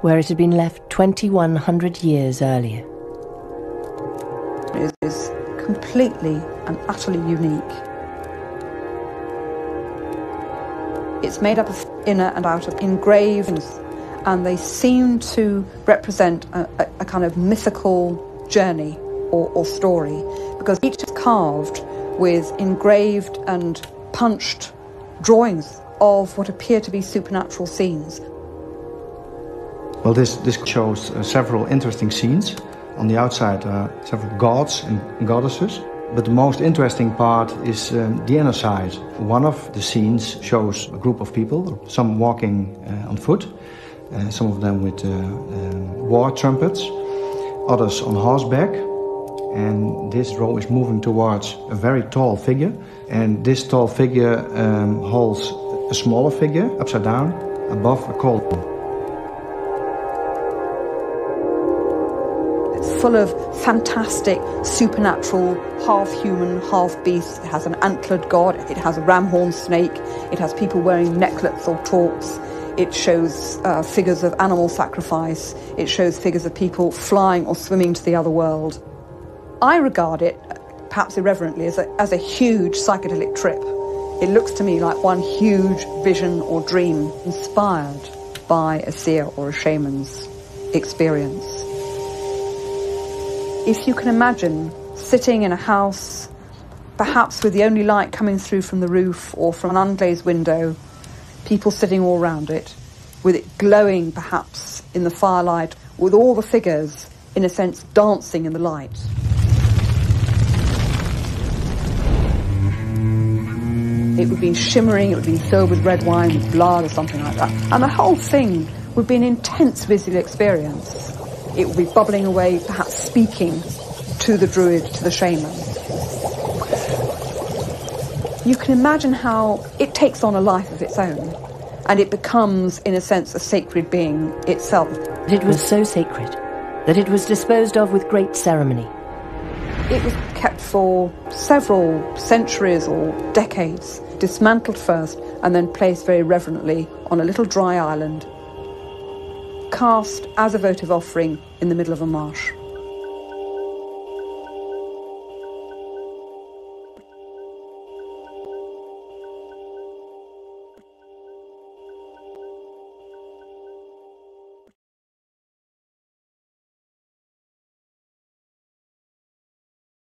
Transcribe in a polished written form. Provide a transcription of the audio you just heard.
where it had been left 2,100 years earlier. It is completely and utterly unique. It's made up of inner and outer engravings, and they seem to represent a kind of mythical journey or story, because each is carved with engraved and punched drawings of what appear to be supernatural scenes. Well, this shows several interesting scenes. On the outside are several gods and goddesses. But the most interesting part is the inner side. One of the scenes shows a group of people, some walking on foot, some of them with war trumpets, others on horseback. And this row is moving towards a very tall figure. And this tall figure holds a smaller figure, upside down, above a cauldron. It's full of fantastic, supernatural, half-human, half-beast. It has an antlered god, it has a ram-horn snake, it has people wearing necklets or torques, it shows figures of animal sacrifice, it shows figures of people flying or swimming to the other world. I regard it, perhaps irreverently, as a huge psychedelic trip. It looks to me like one huge vision or dream inspired by a seer or a shaman's experience. If you can imagine sitting in a house, perhaps with the only light coming through from the roof or from an unglazed window, people sitting all around it, with it glowing perhaps in the firelight, with all the figures, in a sense, dancing in the light. It would be shimmering, it would be filled with red wine, with blood or something like that. And the whole thing would be an intense visual experience. It would be bubbling away, perhaps speaking to the druid, to the shaman. You can imagine how it takes on a life of its own, and it becomes, in a sense, a sacred being itself. It was so sacred that it was disposed of with great ceremony. It was kept for several centuries or decades, dismantled first and then placed very reverently on a little dry island, cast as a votive offering in the middle of a marsh.